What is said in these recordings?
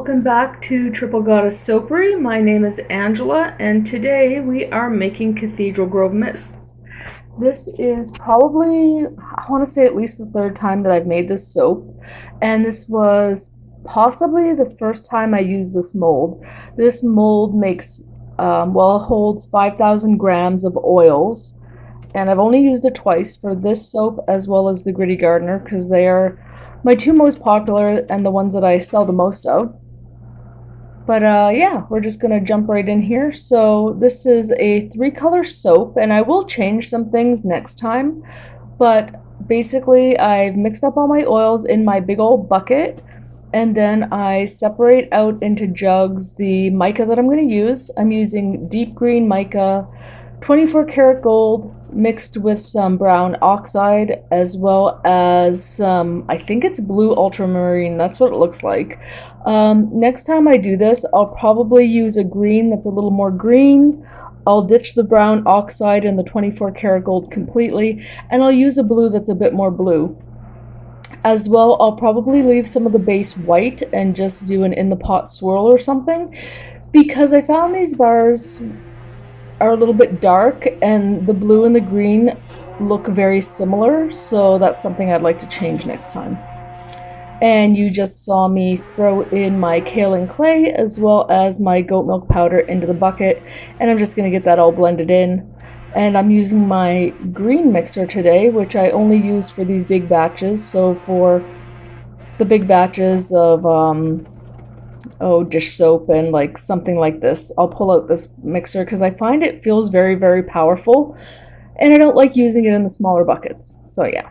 welcome back to Triple Goddess Soapery. My name is Angela, and today we are making Cathedral Grove Mists. This is probably, I want to say at least the third time that I've made this soap, and this was possibly the first time I used this mold. This mold makes, it holds 5,000 grams of oils, and I've only used it twice for this soap as well as the Gritty Gardener because they are my two most popular and the ones that I sell the most of. But yeah, we're just gonna jump right in here. So this is a 3-color soap, and I will change some things next time. But basically, I've mixed up all my oils in my big old bucket, and then I separate out into jugs the mica that I'm gonna use. I'm using deep green mica, 24 karat gold, mixed with some brown oxide, as well as some, I think it's blue ultramarine, that's what it looks like. Next time I do this, I'll probably use a green that's a little more green. I'll ditch the brown oxide and the 24 karat gold completely, and I'll use a blue that's a bit more blue. As well, I'll probably leave some of the base white and just do an in the pot swirl or something, because I found these bars are a little bit dark and the blue and the green look very similar, so that's something I'd like to change next time. And you just saw me throw in my kaolin clay as well as my goat milk powder into the bucket, and I'm just going to get that all blended in. And I'm using my green mixer today, which I only use for these big batches. So for the big batches of dish soap and like something like this, I'll pull out this mixer because I find it feels very, very powerful, and I don't like using it in the smaller buckets. So yeah.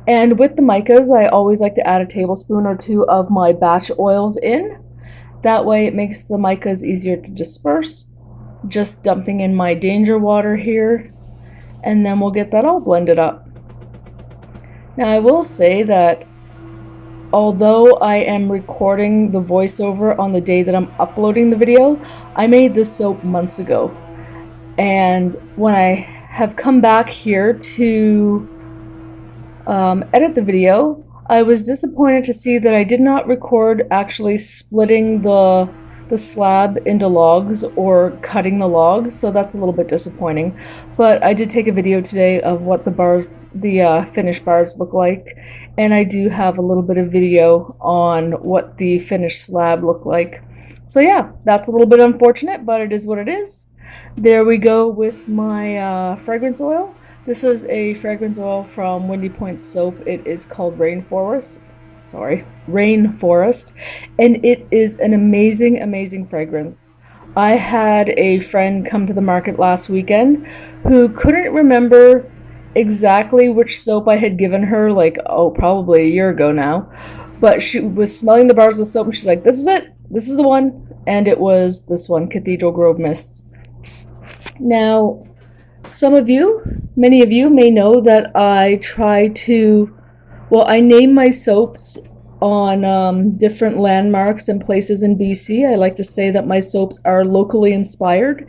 And with the micas, I always like to add a tablespoon or two of my batch oils in. That way it makes the micas easier to disperse. Just dumping in my danger water here, and then we'll get that all blended up. Now I will say that although I am recording the voiceover on the day that I'm uploading the video, I made this soap months ago. And when I have come back here to edit the video, I was disappointed to see that I did not record actually splitting the slab into logs or cutting the logs, so that's a little bit disappointing. But I did take a video today of what the bars, the finished bars look like, and I do have a little bit of video on what the finished slab looked like. So yeah, that's a little bit unfortunate, but it is what it is. There we go with my fragrance oil. This is a fragrance oil from Windy Point Soap. It is called Rainforest, and it is an amazing, amazing fragrance. I had a friend come to the market last weekend who couldn't remember exactly which soap I had given her, like, probably a year ago now, but she was smelling the bars of soap and she's like, this is it, this is the one, and it was this one, Cathedral Grove Mists. Now, many of you may know that I try to, I name my soaps on different landmarks and places in BC. I like to say that my soaps are locally inspired.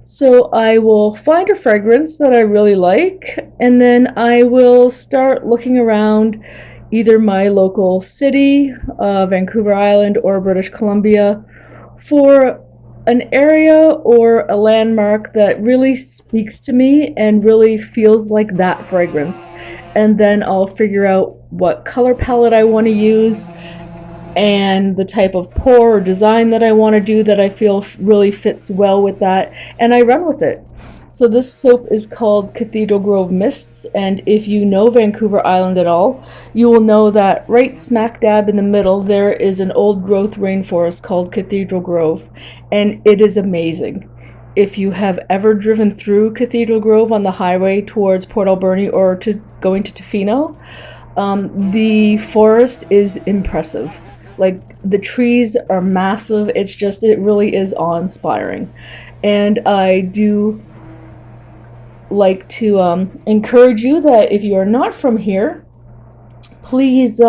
So I will find a fragrance that I really like, and then I will start looking around either my local city, Vancouver Island, or British Columbia, for an area or a landmark that really speaks to me and really feels like that fragrance. And then I'll figure out what color palette I want to use and the type of pour or design that I want to do that I feel really fits well with that, and I run with it. So this soap is called Cathedral Grove Mists, and if you know Vancouver Island at all, you will know that right smack dab in the middle there is an old growth rainforest called Cathedral Grove, and it is amazing. If you have ever driven through Cathedral Grove on the highway towards Port Alberni or going to Tofino, the forest is impressive. Like, the trees are massive. It really is awe-inspiring. And I do like to encourage you that if you are not from here, please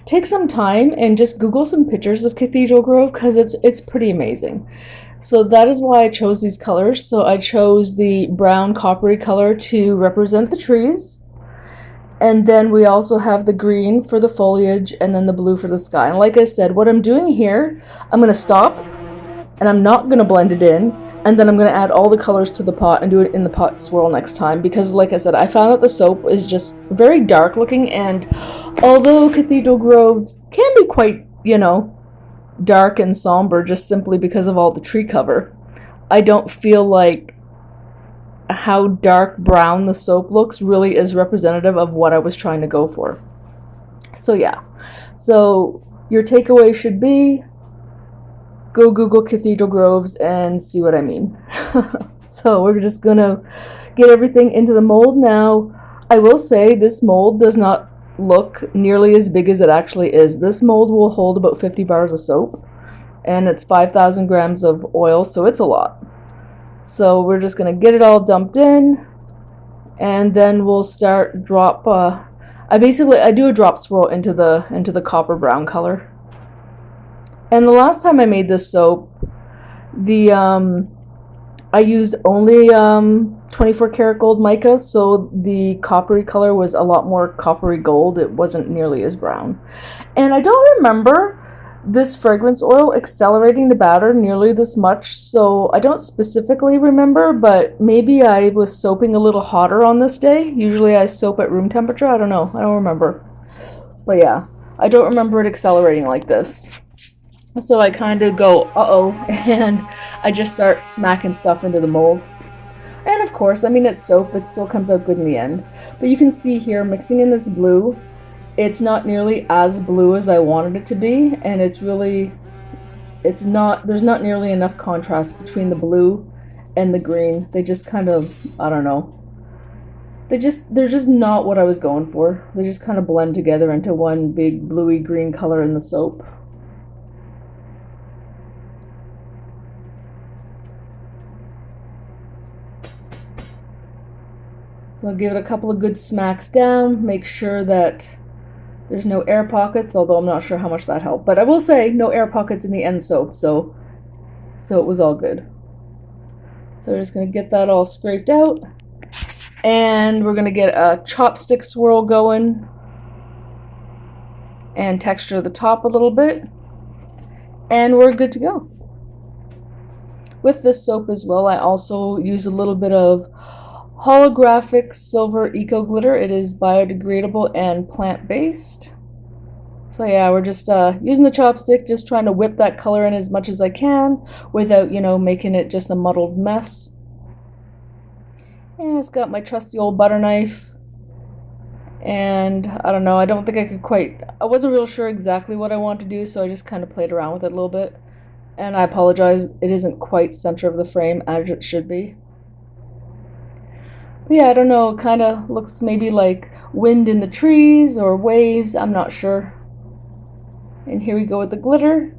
take some time and just Google some pictures of Cathedral Grove, because it's pretty amazing. So that is why I chose these colors. So I chose the brown coppery color to represent the trees, And then we also have the green for the foliage and then the blue for the sky. And like I said, what I'm doing here, I'm going to stop and I'm not going to blend it in. And then I'm going to add all the colors to the pot and do it in the pot swirl next time. Because like I said, I found that the soap is just very dark looking. And although Cathedral Groves can be quite, dark and somber just simply because of all the tree cover, I don't feel like how dark brown the soap looks really is representative of what I was trying to go for. So yeah, so your takeaway should be go Google Cathedral Groves and see what I mean. So we're just gonna get everything into the mold now. I will say this mold does not look nearly as big as it actually is. This mold will hold about 50 bars of soap, and it's 5,000 grams of oil, so it's a lot. So we're just going to get it all dumped in, and then we'll start drop. I do a drop swirl into the copper brown color. And the last time I made this soap, I used only 24 karat gold mica, so the coppery color was a lot more coppery gold. It wasn't nearly as brown. And I don't remember this fragrance oil accelerating the batter nearly this much, so I don't specifically remember, but maybe I was soaping a little hotter on this day. Usually I soap at room temperature. I don't know. I don't remember. But yeah, I don't remember it accelerating like this. So I kind of go, uh-oh, and I just start smacking stuff into the mold. And of course, I mean, it's soap. It still comes out good in the end. But you can see here, mixing in this blue, it's not nearly as blue as I wanted it to be, and there's not nearly enough contrast between the blue and the green. They just kind of, I don't know. They're just not what I was going for. They just kind of blend together into one big bluey green color in the soap. So I'll give it a couple of good smacks down, make sure that there's no air pockets, although I'm not sure how much that helped. But I will say no air pockets in the end soap, so it was all good. So we're just going to get that all scraped out. And we're going to get a chopstick swirl going and texture the top a little bit. And we're good to go. With this soap as well, I also use a little bit of holographic silver eco glitter. It is biodegradable and plant-based. So yeah, we're just using the chopstick, just trying to whip that color in as much as I can without, making it just a muddled mess. And it's got my trusty old butter knife. And I don't know, I don't think I wasn't real sure exactly what I want to do, so I just kind of played around with it a little bit. And I apologize, it isn't quite center of the frame as it should be. But yeah, I don't know, it kind of looks maybe like wind in the trees or waves, I'm not sure. And here we go with the glitter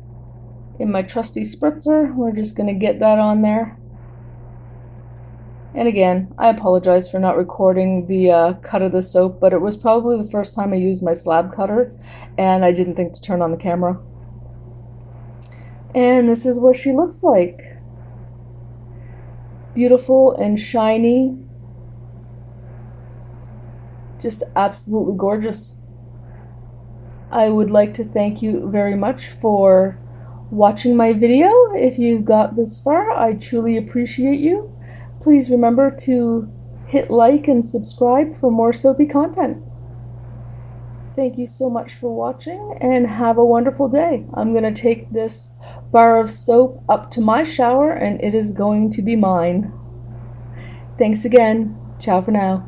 in my trusty spritzer. We're just going to get that on there. And again, I apologize for not recording the cut of the soap, but it was probably the first time I used my slab cutter, and I didn't think to turn on the camera. And this is what she looks like. Beautiful and shiny. Just absolutely gorgeous. I would like to thank you very much for watching my video. If you got this far, I truly appreciate you. Please remember to hit like and subscribe for more soapy content. Thank you so much for watching and have a wonderful day. I'm going to take this bar of soap up to my shower and it is going to be mine. Thanks again. Ciao for now.